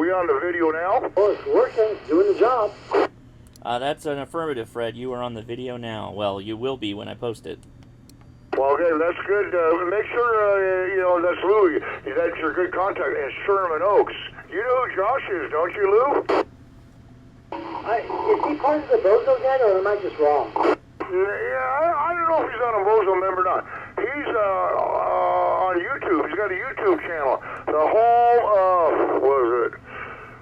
we on the video now? Oh, it's working. Doing the job. That's an affirmative, Fred. You are on the video now. Well, you will be when I post it. Well, okay, that's good. Make sure, you know, that's Lou. That's your good contact in Sherman Oaks. You know who Josh is, don't you, Lou? Is he part of the Bozo Gang, or am I just wrong? Yeah, I don't know if he's on a Bozo member or not. He's on YouTube. He's got a YouTube channel. The Home, what is it?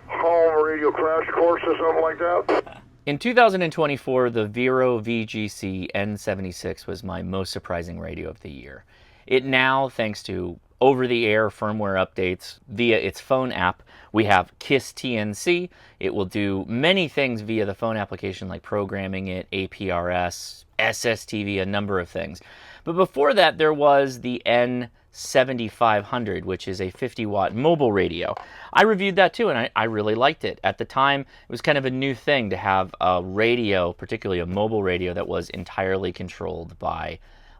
Home Radio Crash Course or something like that. In 2024, the Vero VGC N76 was my most surprising radio of the year. It now, thanks to over-the-air firmware updates via its phone app, we have KISS TNC. It will do many things via the phone application, like programming it, APRS, SSTV, a number of things. But before that, there was the N7500, which is a 50-watt mobile radio. I reviewed that too, and I really liked it. At the time, it was kind of a new thing to have a radio, particularly a mobile radio, that was entirely controlled by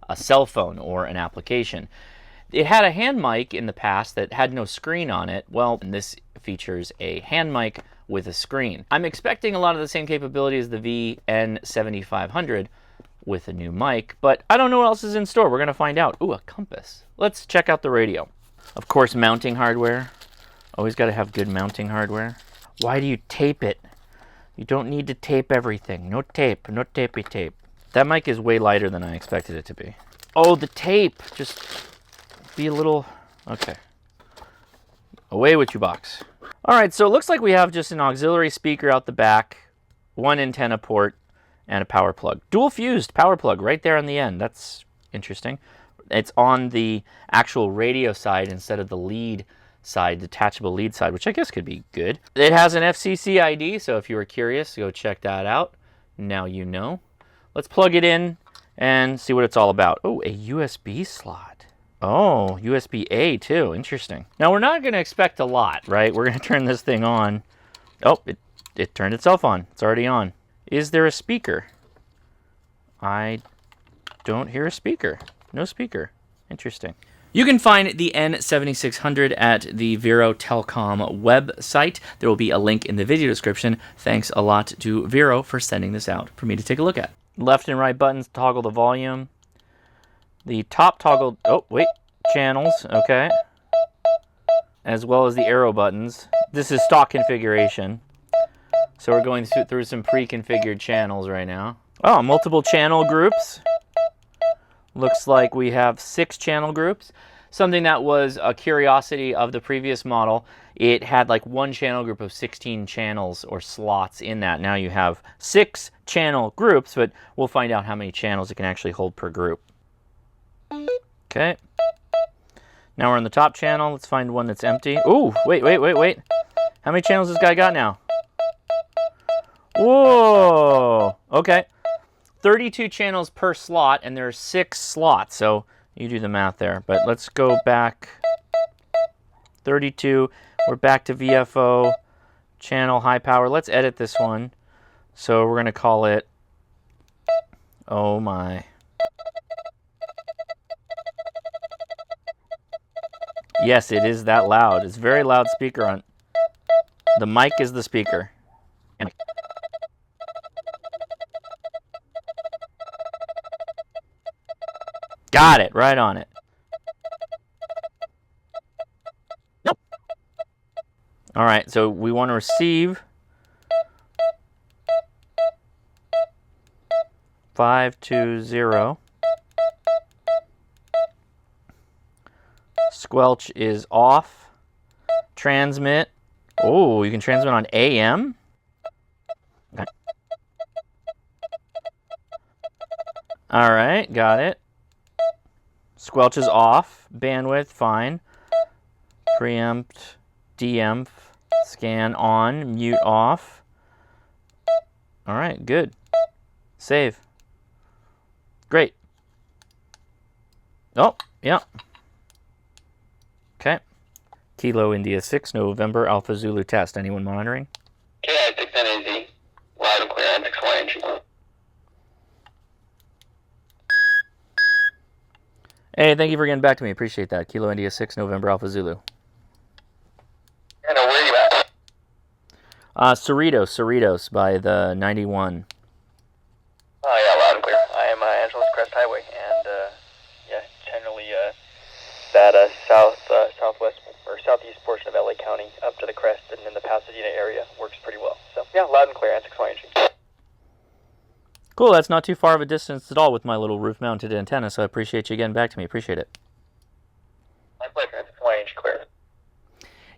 a cell phone or an application. It had a hand mic in the past that had no screen on it. Well, this features a hand mic with a screen. I'm expecting a lot of the same capability as the VN7500 with a new mic, but I don't know what else is in store. We're going to find out. Ooh, a compass. Let's check out the radio. Of course, mounting hardware. Always got to have good mounting hardware. Why do you tape it? You don't need to tape everything. No tape. No tapey tape. That mic is way lighter than I expected it to be. Oh, the tape. Just be a little... Okay. Away with you, box. All right, so it looks like we have just an auxiliary speaker out the back, one antenna port, and a power plug. Dual fused power plug right there on the end. That's interesting. It's on the actual radio side instead of the lead side, detachable lead side, which I guess could be good. It has an FCC ID, so if you were curious, go check that out. Now you know. Let's plug it in and see what it's all about. Oh, a USB slot. Oh, USB-A too. Interesting. Now, we're not going to expect a lot, right? We're going to turn this thing on. Oh, it turned itself on. It's already on. Is there a speaker? I don't hear a speaker. No speaker. Interesting. You can find the N7600 at the Vero Telcom website. There will be a link in the video description. Thanks a lot to Vero for sending this out for me to take a look at. Left and right buttons toggle the volume. The top toggle, channels, okay. As well as the arrow buttons. This is stock configuration. So we're going through some pre-configured channels right now. Oh, multiple channel groups. Looks like we have 6 channel groups. Something that was a curiosity of the previous model. It had like one channel group of 16 channels or slots in that. Now you have 6 channel groups, but we'll find out how many channels it can actually hold per group. Okay. Now we're on the top channel. Let's find one that's empty. Ooh, wait. How many channels this guy got now? Whoa. Okay. 32 channels per slot, and there are 6 slots, so you do the math there. But let's go back. 32. We're back to VFO. Channel high power. Let's edit this one. So we're going to call it... Oh my... Yes, it is that loud. It's very loud speaker on. The mic is the speaker. Got it, right on it. Nope. All right, so we want to receive 520. Squelch is off. Transmit. Oh, you can transmit on AM. Okay. All right, got it. Squelch is off. Bandwidth, fine. Preempt, deempt, scan on, mute off. All right, good. Save. Great. Oh, yeah. Okay. Kilo India 6, November, Alpha Zulu test. Anyone monitoring? KI 6NAZ. Loud and clear on XY entry. Hey, thank you for getting back to me. Appreciate that. Kilo India 6, November, Alpha Zulu. Yeah, no, where are you at? Cerritos by the 91. Oh yeah, loud and clear. I am Angeles Crest Highway, and yeah, generally that southwest or southeast portion of LA County up to the crest and in the Pasadena area works pretty well. So yeah, loud and clear, N620. Cool, that's not too far of a distance at all with my little roof-mounted antenna, so I appreciate you getting back to me. Appreciate it. My pleasure. N620 clear.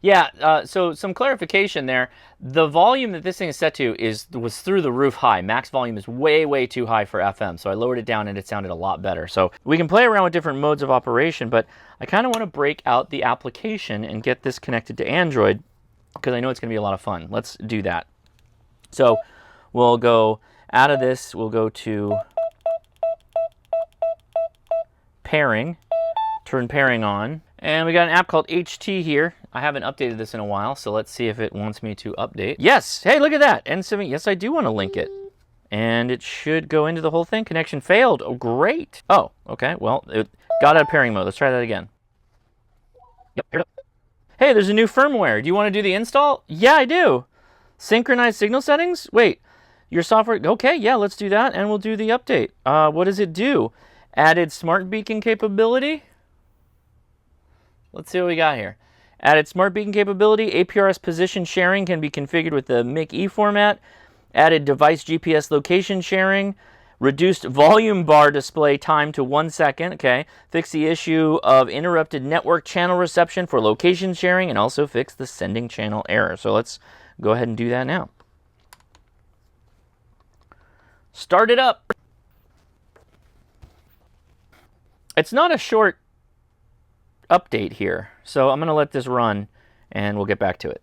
Yeah, so some clarification there. The volume that this thing is set to was through the roof high. Max volume is way, way too high for FM, so I lowered it down and it sounded a lot better. So we can play around with different modes of operation, but I kind of want to break out the application and get this connected to Android because I know it's going to be a lot of fun. Let's do that. So we'll go out of this, we'll go to pairing, turn pairing on. And we got an app called HT here. I haven't updated this in a while, so let's see if it wants me to update. Yes! Hey, look at that! N7, yes, I do want to link it. And it should go into the whole thing. Connection failed. Oh, great! Oh, okay, well, it got out of pairing mode. Let's try that again. Yep, here it is. Hey, there's a new firmware. Do you want to do the install? Yeah, I do. Synchronize signal settings? Wait, your software... Okay, yeah, let's do that, and we'll do the update. What does it do? Added smart beacon capability? Let's see what we got here. Added smart beacon capability. APRS position sharing can be configured with the MIC-E format. Added device GPS location sharing. Reduced volume bar display time to 1 second. Okay. Fix the issue of interrupted network channel reception for location sharing, and also fix the sending channel error. So let's go ahead and do that now. Start it up. It's not a short update here, so I'm going to let this run and we'll get back to it.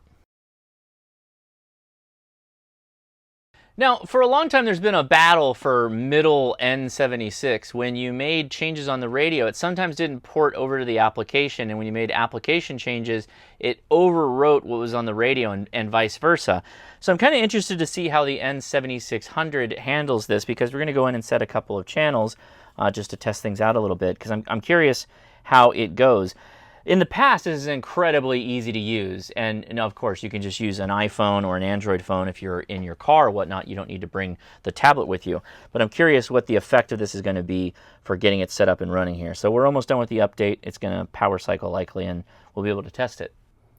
Now, for a long time there's been a battle for middle N76. When you made changes on the radio, it sometimes didn't port over to the application, and when you made application changes, it overwrote what was on the radio and vice versa. So I'm kind of interested to see how the N7600 handles this, because we're going to go in and set a couple of channels just to test things out a little bit, because I'm curious how it goes. In the past, this is incredibly easy to use, and of course you can just use an iPhone or an Android phone if you're in your car or whatnot. You don't need to bring the tablet with you. But I'm curious what the effect of this is going to be for getting it set up and running here. So we're almost done with the update. It's going to power cycle likely, and we'll be able to test it.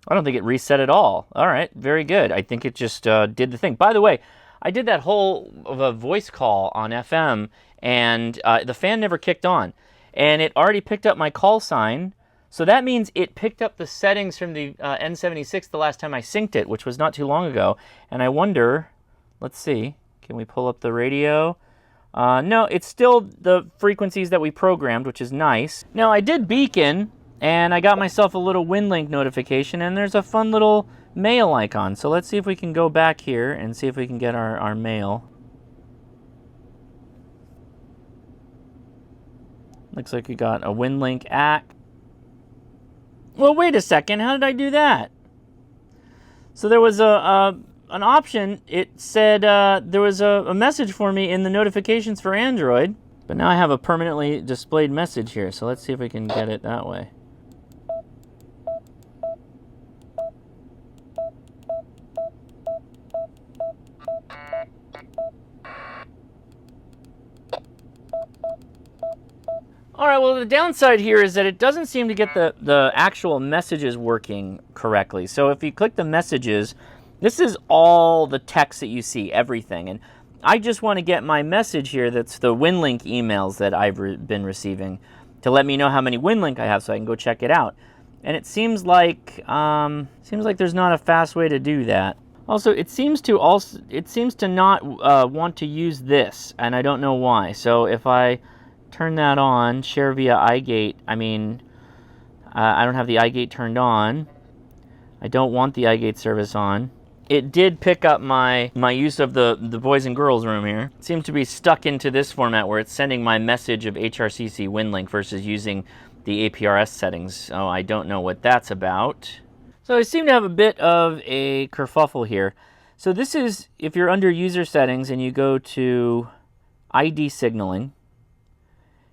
I don't think it reset at all. All right, very good. I think it just did the thing. By the way, I did that whole of a voice call on FM, and the fan never kicked on. And it already picked up my call sign, so that means it picked up the settings from the N76 the last time I synced it, which was not too long ago. And I wonder, let's see, can we pull up the radio? No, it's still the frequencies that we programmed, which is nice. Now, I did beacon, and I got myself a little WinLink notification, and there's a fun little mail icon. So let's see if we can go back here and see if we can get our mail. Looks like we got a WinLink app. Well, wait a second. How did I do that? So there was an option. It said there was a message for me in the notifications for Android. But now I have a permanently displayed message here. So let's see if we can get it that way. All right, well, the downside here is that it doesn't seem to get the actual messages working correctly. So if you click the messages, this is all the text that you see, everything. And I just want to get my message here that's the WinLink emails that I've been receiving to let me know how many WinLink I have so I can go check it out. And it seems like there's not a fast way to do that. Also, it seems to not want to use this, and I don't know why. So if I turn that on, share via iGate. I mean, I don't have the iGate turned on. I don't want the iGate service on. It did pick up my use of the boys and girls room here. It seems to be stuck into this format where it's sending my message of HRCC WinLink versus using the APRS settings. So I don't know what that's about. So I seem to have a bit of a kerfuffle here. So this is, if you're under user settings and you go to ID signaling,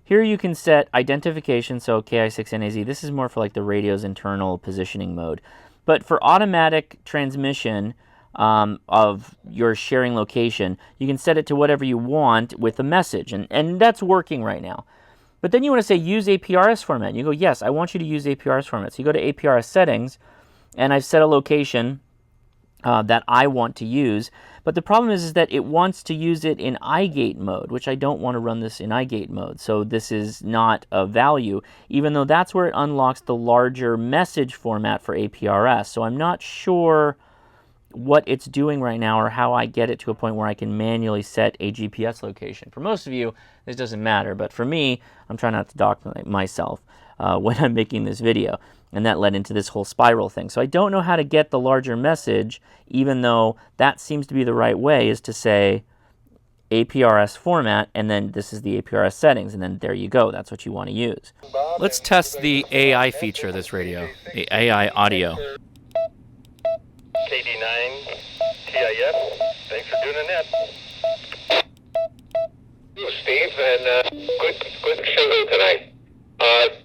here you can set identification, so KI6NAZ. This is more for like the radio's internal positioning mode. But for automatic transmission, of your sharing location. You can set it to whatever you want with a message, and that's working right now. But then you want to say use APRS format. And you go, yes, I want you to use APRS format. So you go to APRS settings, and I've set a location that I want to use. But the problem is that it wants to use it in iGate mode, which I don't want to run this in iGate mode. So this is not of value, even though that's where it unlocks the larger message format for APRS. So I'm not sure what it's doing right now or how I get it to a point where I can manually set a GPS location. For most of you, this doesn't matter, but for me, I'm trying not to document myself when I'm making this video, and that led into this whole spiral thing. So I don't know how to get the larger message, even though that seems to be the right way, is to say APRS format, and then this is the APRS settings, and then there you go. That's what you want to use. Let's test the AI feature of this radio, the AI audio. KD9 TIF, thanks for doing that. Steve, and good show tonight.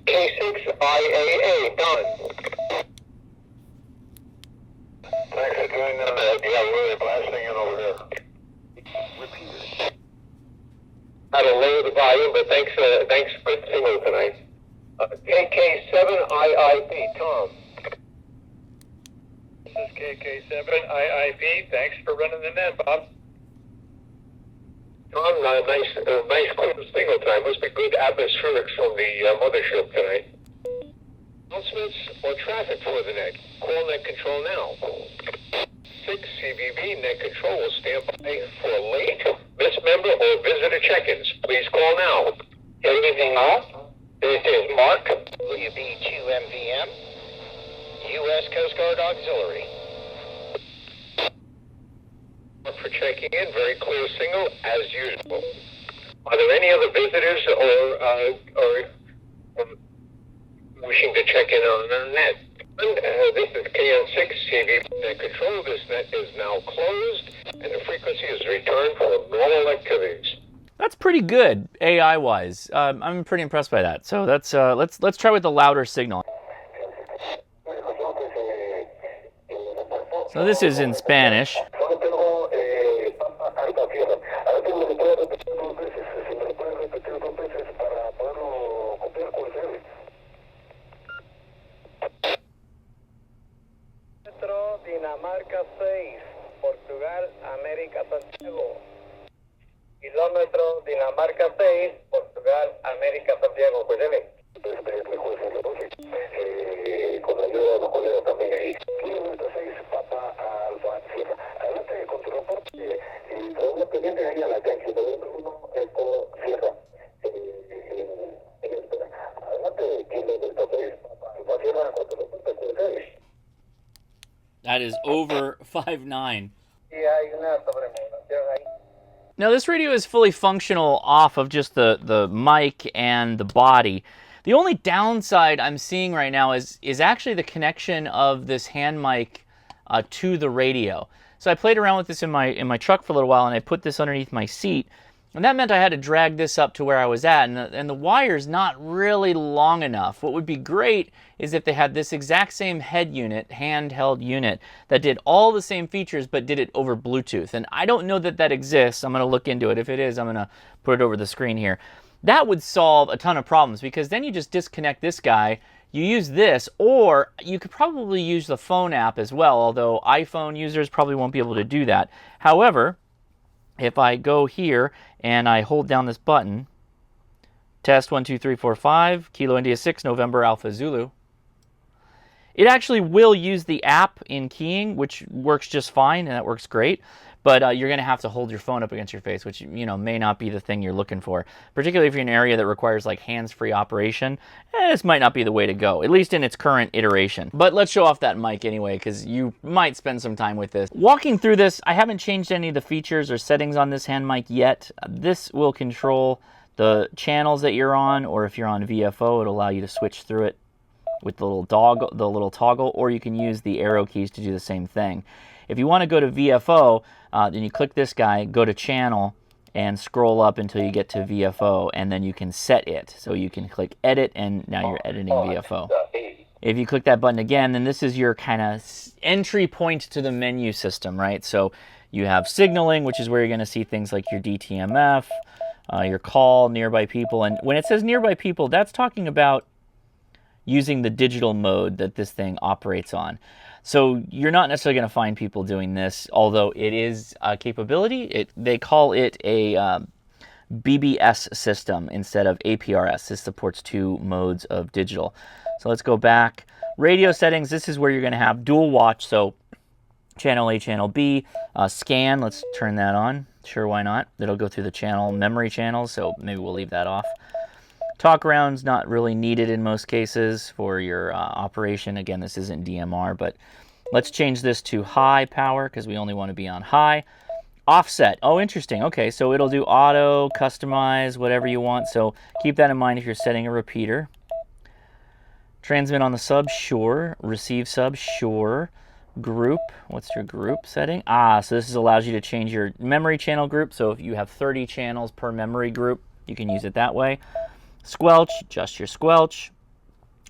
K6IAA, done. Thanks for doing that. Yeah, really blasting it over there. Repeat. Had to lower the volume, but thanks, good signal tonight. KK7IIP, Tom. This is KK7IIP. Thanks for running the net, Bob. Tom, nice clear signal tonight. Must be good atmospherics from the mothership tonight. Announcements or traffic for the net. Call net control now. 6 CBB net control will stand by for late, mismember, or visitor check-ins. Please call now. Everything off? This is Mark. WB2MVM. U.S. Coast Guard Auxiliary. For checking in, very clear signal as usual. Are there any other visitors or wishing to check in on our net? This is KN6 CV net control. This net is now closed, and the frequency is returned for normal activities. That's pretty good AI-wise. I'm pretty impressed by that. So that's let's try with the louder signal. So this is in Spanish. Dinamarca 6, Portugal, América, Santiago. Kilómetro, Dinamarca 6, Portugal, América, Santiago. Pues con la ayuda de los colegas también ahí. Kilómetro 6, Papa Alfa Sierra. Adelante con tu reporte. Tenemos pendientes ahí a la cancha. Uno, Eco Sierra. Adelante, kilómetro 6, Papa Alfa Sierra, con tu reporte. That is over 5.9. Now this radio is fully functional off of just the mic and the body. The only downside I'm seeing right now is actually the connection of this hand mic to the radio. So I played around with this in my truck for a little while, and I put this underneath my seat. And that meant I had to drag this up to where I was at, and the wire's not really long enough. What would be great is if they had this exact same head unit, handheld unit, that did all the same features but did it over Bluetooth. And I don't know that that exists. I'm going to look into it. If it is, I'm going to put it over the screen here. That would solve a ton of problems, because then you just disconnect this guy, you use this, or you could probably use the phone app as well, although iPhone users probably won't be able to do that. However, if I go here and I hold down this button, test 1, 2, 3, 4, 5, Kilo India 6, November Alpha Zulu, it actually will use the app in keying, which works just fine, and that works great. But you're going to have to hold your phone up against your face, which may not be the thing you're looking for. Particularly if you're in an area that requires like hands-free operation, this might not be the way to go, at least in its current iteration. But let's show off that mic anyway, because you might spend some time with this. Walking through this, I haven't changed any of the features or settings on this hand mic yet. This will control the channels that you're on, or if you're on VFO, it'll allow you to switch through it with the little toggle, or you can use the arrow keys to do the same thing. If you want to go to VFO, then you click this guy, go to channel, and scroll up until you get to VFO, and then you can set it. So you can click edit, and now you're editing VFO. If you click that button again, then this is your kind of entry point to the menu system, right? So you have signaling, which is where you're going to see things like your DTMF, your call, nearby people. And when it says nearby people, that's talking about using the digital mode that this thing operates on. So you're not necessarily going to find people doing this, although it is a capability. They call it a BBS system instead of APRS. This supports 2 modes of digital. So let's go back. Radio settings, this is where you're going to have dual watch, so channel A, channel B. Scan, let's turn that on. Sure, why not? It'll go through the channel memory channels, so maybe we'll leave that off. Talk around's not really needed in most cases for your operation. Again, this isn't DMR, but let's change this to high power because we only want to be on high. Offset, oh, interesting. Okay, so it'll do auto, customize, whatever you want. So keep that in mind if you're setting a repeater. Transmit on the sub, sure. Receive sub, sure. Group, what's your group setting? So this allows you to change your memory channel group. So if you have 30 channels per memory group, you can use it that way. Squelch, adjust your squelch.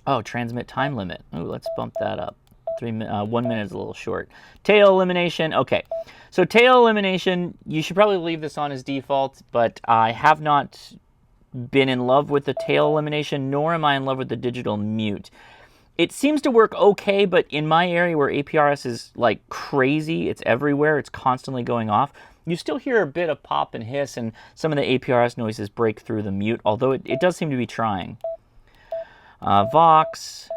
Oh, transmit time limit. Oh, let's bump that up. 1 minute is a little short. Tail elimination, okay. So tail elimination, you should probably leave this on as default, but I have not been in love with the tail elimination, nor am I in love with the digital mute. It seems to work okay, but in my area where APRS is like crazy, it's everywhere, it's constantly going off, you still hear a bit of pop and hiss, and some of the APRS noises break through the mute, although it does seem to be trying. Vox.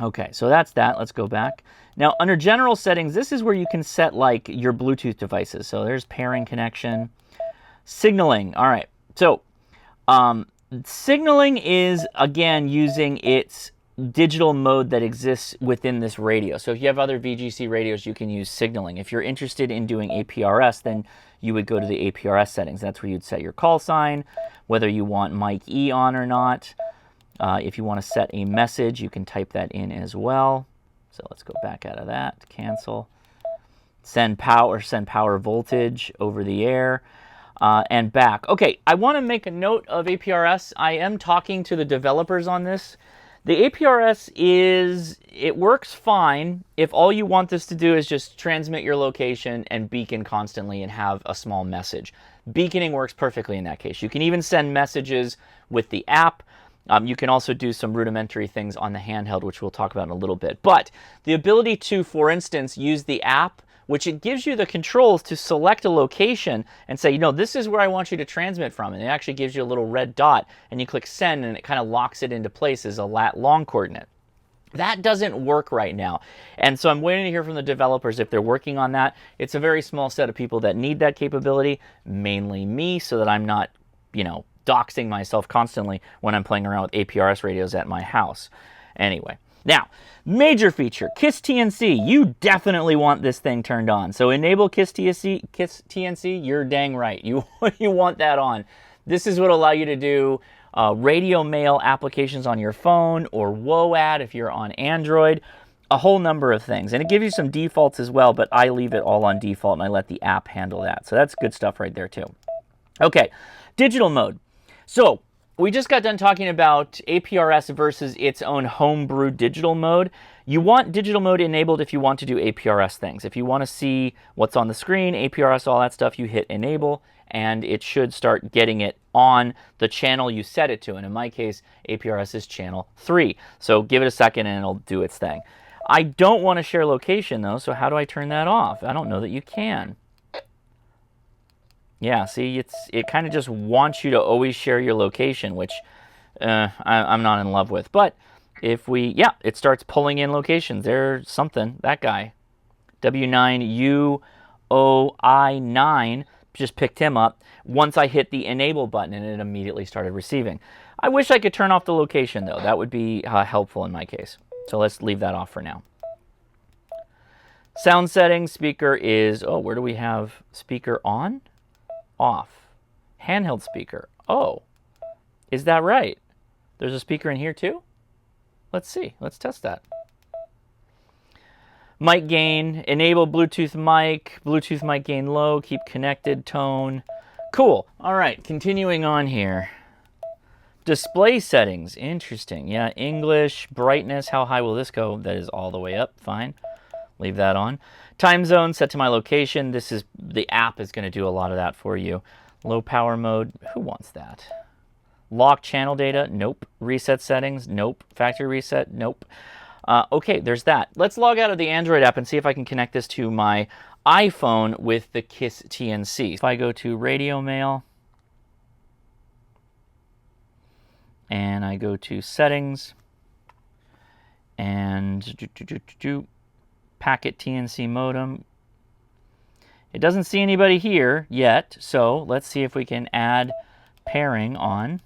Okay, so that's that. Let's go back. Now, under general settings, this is where you can set like your Bluetooth devices. So there's pairing connection. Signaling. All right. So signaling is, again, using its digital mode that exists within this radio. So if you have other VGC radios, you can use signaling. If you're interested in doing APRS, then you would go to the APRS settings. That's where you'd set your call sign, whether you want mic E on or not. If you want to set a message, you can type that in as well. So let's go back out of that, cancel. Send power voltage over the air. And back. Okay, I want to make a note of APRS. I am talking to the developers on this. The APRS it works fine if all you want this to do is just transmit your location and beacon constantly and have a small message. Beaconing works perfectly in that case. You can even send messages with the app. You can also do some rudimentary things on the handheld, which we'll talk about in a little bit. But the ability to, for instance, use the app, which it gives you the controls to select a location and say, this is where I want you to transmit from. And it actually gives you a little red dot, and you click send, and it kind of locks it into place as a lat long coordinate. That doesn't work right now. And so I'm waiting to hear from the developers if they're working on that. It's a very small set of people that need that capability, mainly me, so that I'm not, doxing myself constantly when I'm playing around with APRS radios at my house. Anyway, now, major feature, KISS TNC. You definitely want this thing turned on. So enable KISS TNC, you're dang right. You want that on. This is what will allow you to do radio mail applications on your phone, or WOAD if you're on Android, a whole number of things. And it gives you some defaults as well, but I leave it all on default and I let the app handle that. So that's good stuff right there too. Okay, digital mode. So we just got done talking about APRS versus its own homebrew digital mode. You want digital mode enabled if you want to do APRS things. If you want to see what's on the screen, APRS, all that stuff, you hit enable, and it should start getting it on the channel you set it to. And in my case, APRS is channel 3. So give it a second and it'll do its thing. I don't want to share location though, so how do I turn that off? I don't know that you can. Yeah, see, it kind of just wants you to always share your location, which I'm not in love with. But if it starts pulling in locations. There's something, that guy. W9UOI9, just picked him up once I hit the enable button, and it immediately started receiving. I wish I could turn off the location, though. That would be helpful in my case. So let's leave that off for now. Sound settings, speaker is, where do we have speaker on? Off. Handheld speaker. Oh, is that right? There's a speaker in here too? Let's see. Let's test that. Mic gain. Enable Bluetooth mic. Bluetooth mic gain low. Keep connected. Tone. Cool. All right. Continuing on here. Display settings, interesting. Yeah, English, brightness, how high will this go? That is all the way up, fine. Leave that on. Time zone set to my location. This is, the app is going to do a lot of that for you. Low power mode, who wants that? Lock channel data, nope. Reset settings, nope. Factory reset, nope. Okay, there's that. Let's log out of the Android app and see if I can connect this to my iPhone with the KISS TNC. If I go to radio mail, and I go to settings, and packet TNC modem. It doesn't see anybody here yet, so let's see if we can add pairing on.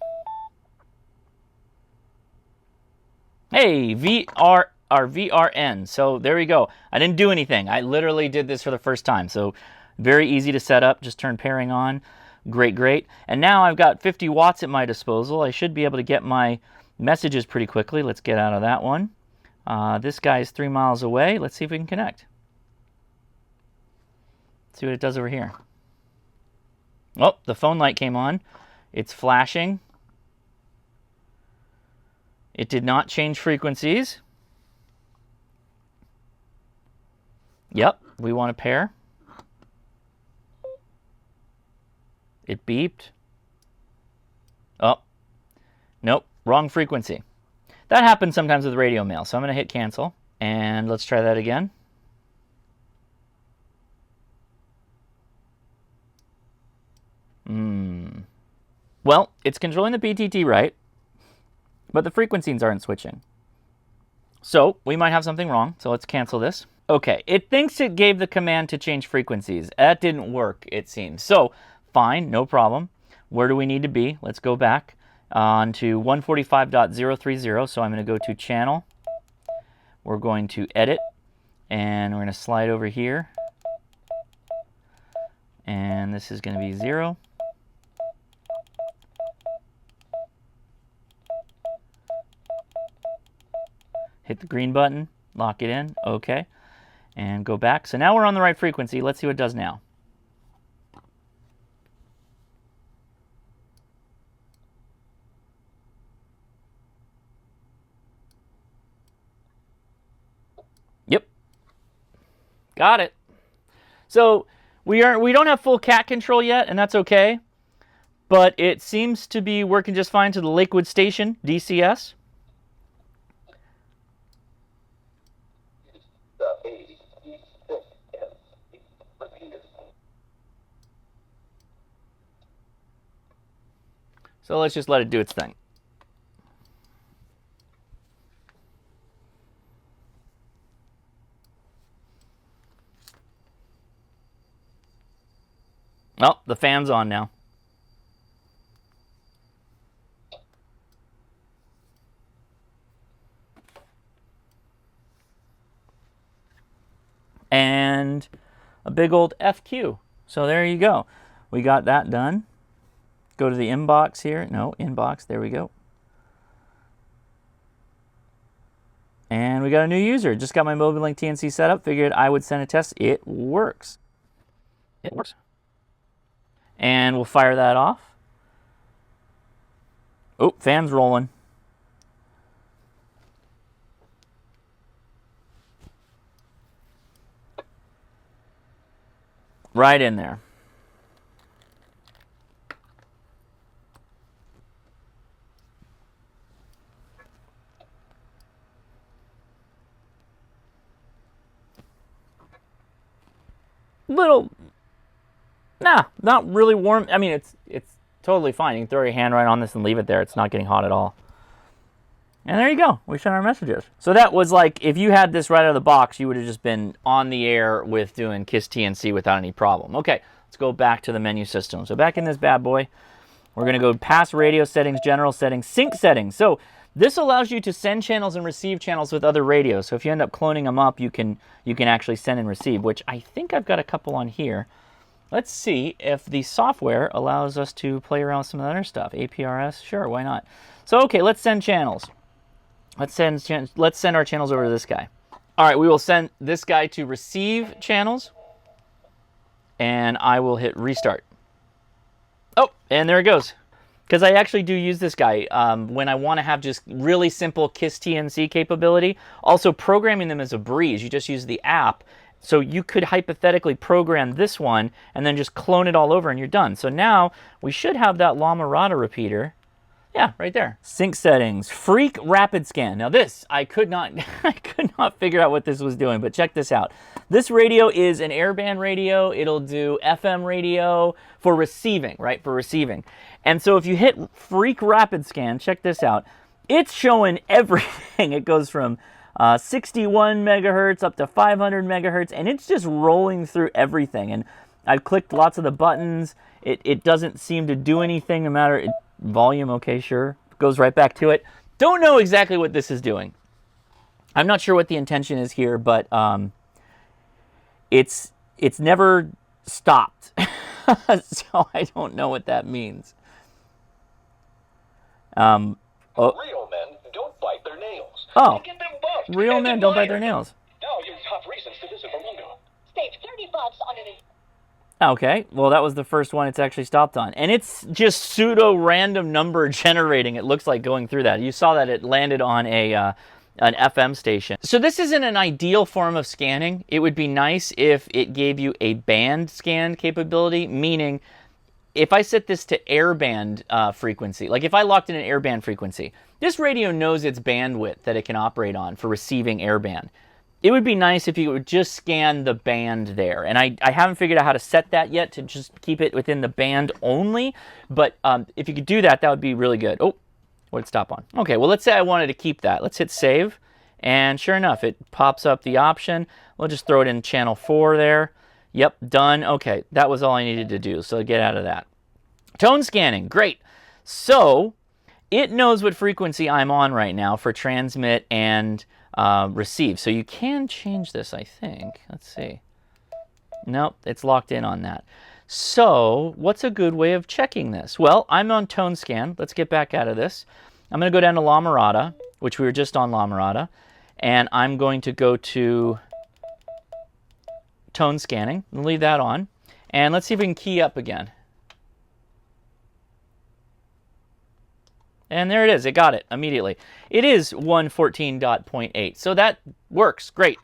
Hey, VRN. So there we go. I didn't do anything. I literally did this for the first time. So very easy to set up. Just turn pairing on. Great, great. And now I've got 50 watts at my disposal. I should be able to get my messages pretty quickly. Let's get out of that one. This guy is 3 miles away. Let's see if we can connect. See what it does over here. Oh, the phone light came on. It's flashing. It did not change frequencies. Yep, we want to pair. It beeped. Oh, nope, wrong frequency. That happens sometimes with radio mail, so I'm going to hit cancel. And let's try that again. Well, it's controlling the PTT right, but the frequencies aren't switching. So we might have something wrong, so let's cancel this. Okay, it thinks it gave the command to change frequencies. That didn't work, it seems. So, fine, no problem. Where do we need to be? Let's go back on to 145.030. So I'm going to go to channel. We're going to edit, and we're going to slide over here. And this is going to be 0. Hit the green button, lock it in, okay, and go back. So now we're on the right frequency. Let's see what it does now. Yep, got it. So we don't have full cat control yet, and that's okay, but it seems to be working just fine to the Lakewood Station DCS. So let's just let it do its thing. Oh, the fan's on now. And a big old FQ. So there you go. We got that done. Go to the inbox here. No, inbox. There we go. And we got a new user. Just got my MobileLink TNC set up. Figured I would send a test. It works. It works. And we'll fire that off. Oh, fan's rolling. Right in there. Little, nah, not really warm. I mean, it's totally fine. You can throw your hand right on this and leave it there. It's not getting hot at all. And there you go. We sent our messages. So that was like, if you had this right out of the box, you would have just been on the air with doing KISS TNC without any problem. Okay, let's go back to the menu system. So back in this bad boy, we're going to go past radio settings, general settings, sync settings. So this allows you to send channels and receive channels with other radios. So if you end up cloning them up, you can actually send and receive, which I think I've got a couple on here. Let's see if the software allows us to play around with some of the other stuff. APRS, sure, why not? So okay, let's send channels. Let's send our channels over to this guy. All right, we will send this guy to receive channels, and I will hit restart. Oh, and there it goes. because I actually do use this guy when I want to have just really simple KISS TNC capability. Also, programming them is a breeze. You just use the app. So you could hypothetically program this one and then just clone it all over and you're done. So now we should have that La Mirada repeater. Yeah, right there. Sync settings, Freak Rapid Scan. Now this, I could not figure out what this was doing, but check this out. This radio is an airband radio. It'll do FM radio for receiving, right? For receiving. And so if you hit Freak Rapid Scan, check this out. It's showing everything. It goes from 61 megahertz up to 500 megahertz, and it's just rolling through everything. And I've clicked lots of the buttons. It doesn't seem to do anything no matter... Volume, okay, sure. Goes right back to it. Don't know exactly what this is doing. I'm not sure what the intention is here, but it's never stopped. So I don't know what that means. Real men don't bite their nails. Oh, Get them buffed. real men don't bite their nails. Now your top reasons to visit Vermongo. Stage 30 bucks under the... Okay, well that was the first one it's actually stopped on. And it's just pseudo-random number generating, it looks like, going through that. You saw that it landed on an FM station. So this isn't an ideal form of scanning. It would be nice if it gave you a band scan capability, meaning if I set this to airband frequency, like if I locked in an airband frequency, this radio knows its bandwidth that it can operate on for receiving airband. It would be nice if you would just scan the band there. And I haven't figured out how to set that yet to just keep it within the band only. But if you could do that, that would be really good. Oh, what did it stop on? Okay, well, let's say I wanted to keep that. Let's hit save. And sure enough, it pops up the option. We'll just throw it in channel 4 there. Yep, done. Okay, that was all I needed to do. So get out of that. Tone scanning, great. So it knows what frequency I'm on right now for transmit and receive. So you can change this, I think. Let's see. Nope, it's locked in on that. So what's a good way of checking this? Well, I'm on tone scan. Let's get back out of this. I'm going to go down to La Mirada, which we were just on La Mirada, and I'm going to go to tone scanning. I'll leave that on. And let's see if we can key up again. And there it is. It got it immediately. It is 114.8. So that works. Great.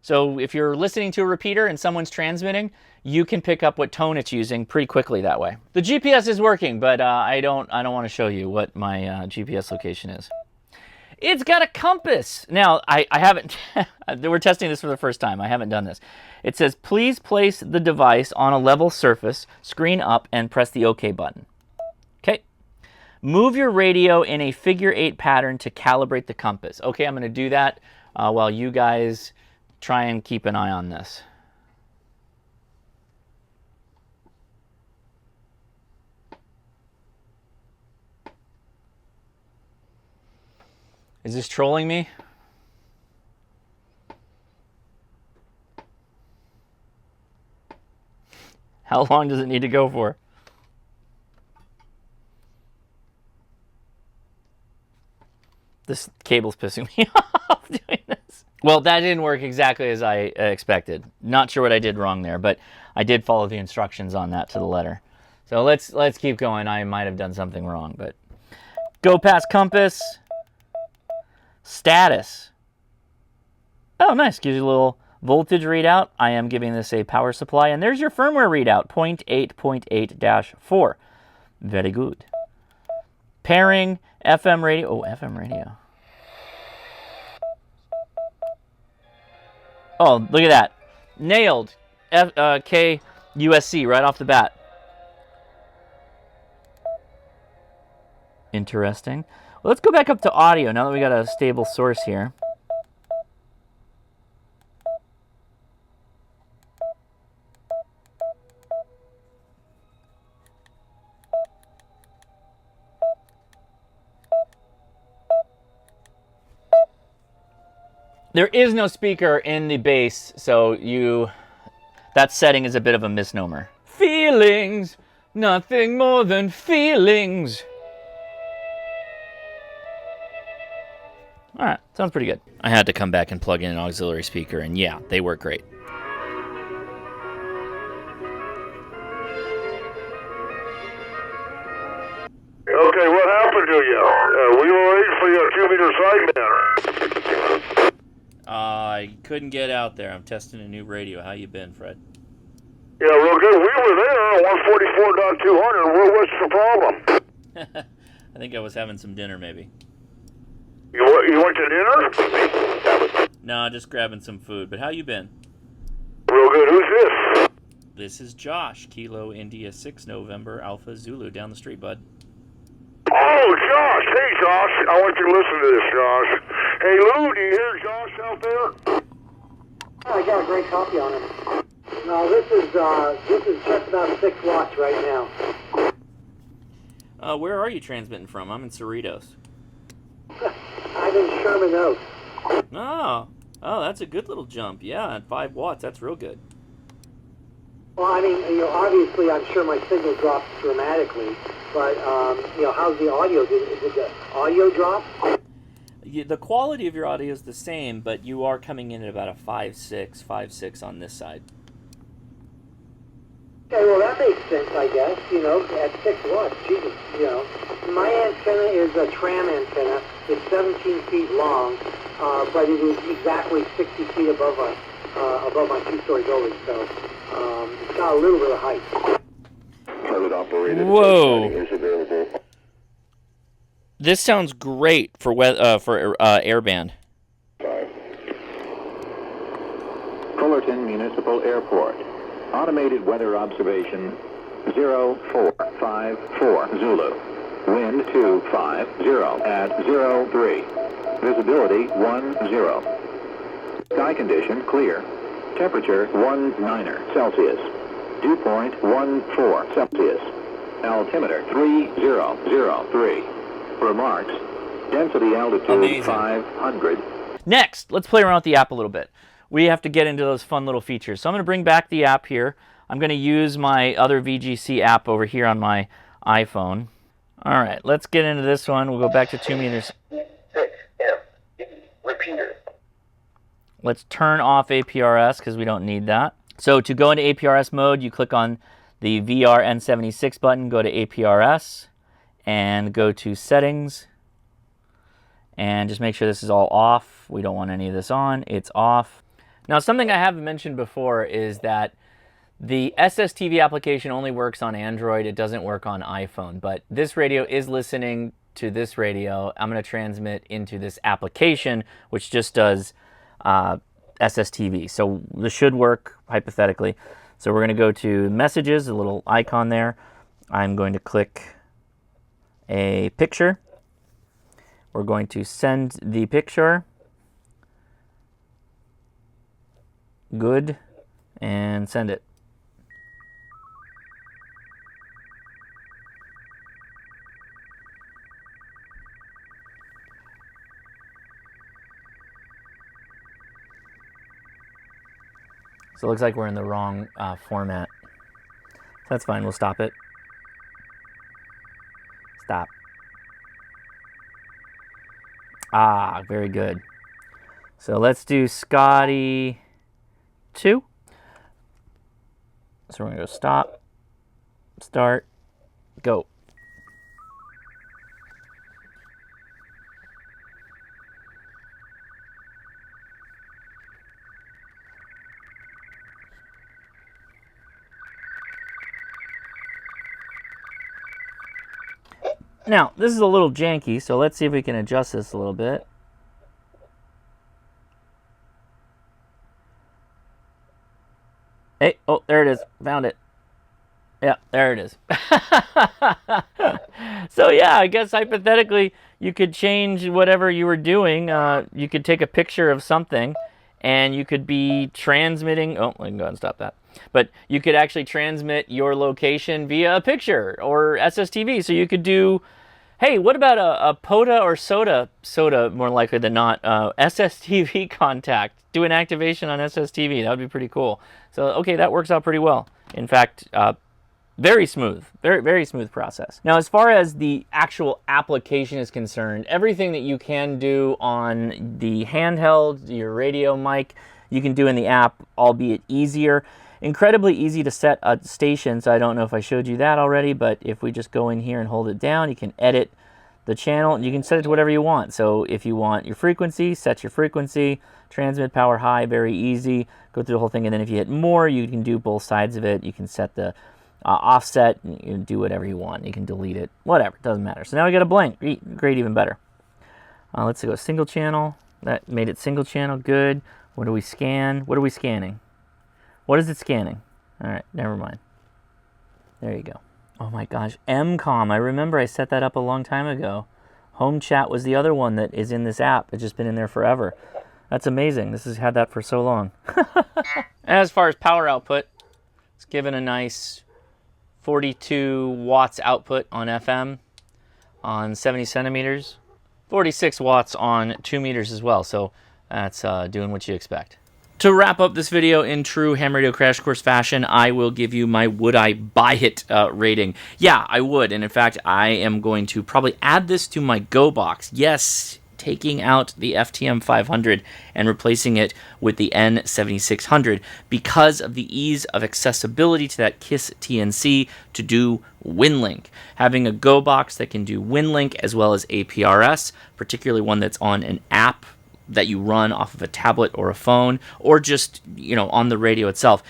So if you're listening to a repeater and someone's transmitting, you can pick up what tone it's using pretty quickly that way. The GPS is working, but I don't want to show you what my GPS location is. It's got a compass. Now, I haven't... We're testing this for the first time. I haven't done this. It says, please place the device on a level surface, screen up, and press the OK button. Okay. Move your radio in a figure 8 pattern to calibrate the compass. Okay, I'm going to do that while you guys try and keep an eye on this. Is this trolling me? How long does it need to go for? This cable's pissing me off doing this. Well, that didn't work exactly as I expected. Not sure what I did wrong there, but I did follow the instructions on that to the letter. So let's keep going. I might have done something wrong, but go past compass. Status. Oh, nice. Gives you a little voltage readout. I am giving this a power supply, and there's your firmware readout, 0.8.8-4. Very good. Pairing, FM radio. Oh, FM radio. Oh, look at that. Nailed. KUSC right off the bat. Interesting. Well, let's go back up to audio now that we got a stable source here. There is no speaker in the bass, so that setting is a bit of a misnomer. Feelings, nothing more than feelings. All right, sounds pretty good. I had to come back and plug in an auxiliary speaker, and yeah, they work great. Okay, to you. We were waiting for you, 2 meter sideman. I couldn't get out there. I'm testing a new radio. How you been, Fred? Yeah, real good. We were there, 144.200. What's the problem? I think I was having some dinner, maybe. You went to dinner? No, just grabbing some food. But how you been? Real good. Who's this? This is Josh, Kilo India 6 November Alpha Zulu, down the street, bud. Oh, Josh. Hey, Josh. I want you to listen to this, Josh. Hey, Lou, do you hear Josh out there? Oh, I got a great copy on him. No, this is just about 6 watts right now. Where are you transmitting from? I'm in Cerritos. I'm in Sherman Oaks. Oh, that's a good little jump. Yeah, at 5 watts, that's real good. Well, I mean, obviously, I'm sure my signal drops dramatically, but how's the audio? Did the audio drop? The quality of your audio is the same, but you are coming in at about a 5.6 on this side. Okay, well, that makes sense, I guess, at 6 watts, Jesus, My antenna is a tram antenna. It's 17 feet long, but it is exactly 60 feet above my 2-story building, so it's got a little bit of height. Whoa! This sounds great for airband. Fullerton Municipal Airport. Automated weather observation 0454 Zulu. Wind 250 at 03. Visibility 10. Sky condition clear. Temperature 19 Celsius. Dew point 14 Celsius. Altimeter 3003. Remarks. Density altitude Amazing. 500. Next, let's play around with the app a little bit. We have to get into those fun little features. So I'm going to bring back the app here. I'm going to use my other VGC app over here on my iPhone. All right, let's get into this one. We'll go back to 2 meters. Repeater. Let's turn off APRS because we don't need that. So to go into APRS mode, you click on the VR N76 button, go to APRS, and go to Settings. And just make sure this is all off. We don't want any of this on. It's off. Now, something I haven't mentioned before is that the SSTV application only works on Android. It doesn't work on iPhone. But this radio is listening to this radio. I'm going to transmit into this application, which just does SSTV. So this should work, hypothetically. So we're going to go to Messages, a little icon there. I'm going to click a picture. We're going to send the picture. Good. And send it. So it looks like we're in the wrong format. That's fine, we'll stop it. Stop. Ah, very good. So let's do Scotty 2. So we're going to go stop, start, go. Now, this is a little janky, so let's see if we can adjust this a little bit. Hey, oh, there it is. Found it. Yeah, there it is. So yeah, I guess hypothetically, you could change whatever you were doing. You could take a picture of something, and you could be transmitting. Oh, I can go ahead and stop that. But you could actually transmit your location via a picture or SSTV. So you could do, hey, what about a POTA or SOTA, more likely than not, SSTV contact? Do an activation on SSTV. That would be pretty cool. So, okay, that works out pretty well. In fact, very smooth. Very, very smooth process. Now, as far as the actual application is concerned, everything that you can do on the handheld, your radio mic, you can do in the app, albeit easier. Incredibly easy to set a station, so I don't know if I showed you that already, but if we just go in here and hold it down, you can edit the channel. You can set it to whatever you want. So if you want your frequency, set your frequency. Transmit power high, very easy. Go through the whole thing, and then if you hit more, you can do both sides of it. You can set the offset. You can do whatever you want. You can delete it, whatever. Doesn't matter. So now we got a blank. Great, even better. Let's go single channel. That made it single channel. Good. What do we scan? What are we scanning? What is it scanning? All right, never mind. There you go. Oh my gosh, MCOM. I remember I set that up a long time ago. Home chat was the other one that is in this app. It's just been in there forever. That's amazing. This has had that for so long. As far as power output, it's given a nice 42 watts output on FM on 70 centimeters. 46 watts on 2 meters as well. So that's doing what you expect. To wrap up this video in true ham radio crash course fashion, I will give you my would I buy it rating. Yeah, I would. And in fact, I am going to probably add this to my Go box. Yes, taking out the FTM 500 and replacing it with the N7600 because of the ease of accessibility to that KISS TNC to do WinLink. Having a Go box that can do WinLink as well as APRS, particularly one that's on an app that you run off of a tablet or a phone, or just, you know, on the radio itself.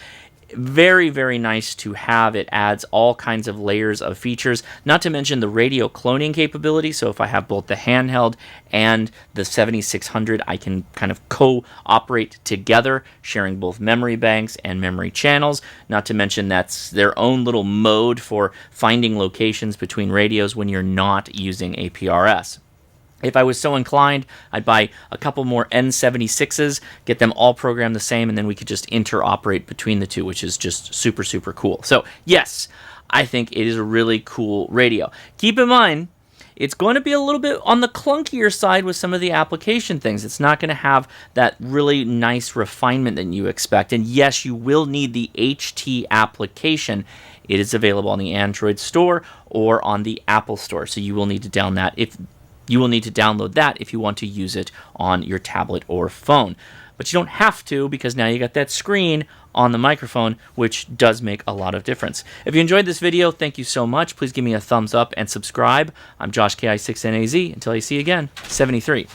Very, very nice to have. It adds all kinds of layers of features, not to mention the radio cloning capability. So if I have both the handheld and the 7600, I can kind of co-operate together, sharing both memory banks and memory channels. Not to mention that's their own little mode for finding locations between radios when you're not using APRS. If I was so inclined, I'd buy a couple more N76s, get them all programmed the same, and then we could just interoperate between the two, which is just super, super cool. So, yes, I think it is a really cool radio. Keep in mind, it's going to be a little bit on the clunkier side with some of the application things. It's not going to have that really nice refinement that you expect. And yes, you will need the HT application. It is available on the Android store or on the Apple store, so you will need to download that if you want to use it on your tablet or phone. But you don't have to, because now you got that screen on the microphone, which does make a lot of difference. If you enjoyed this video, thank you so much. Please give me a thumbs up and subscribe. I'm Josh KI6NAZ. Until I see you again, 73.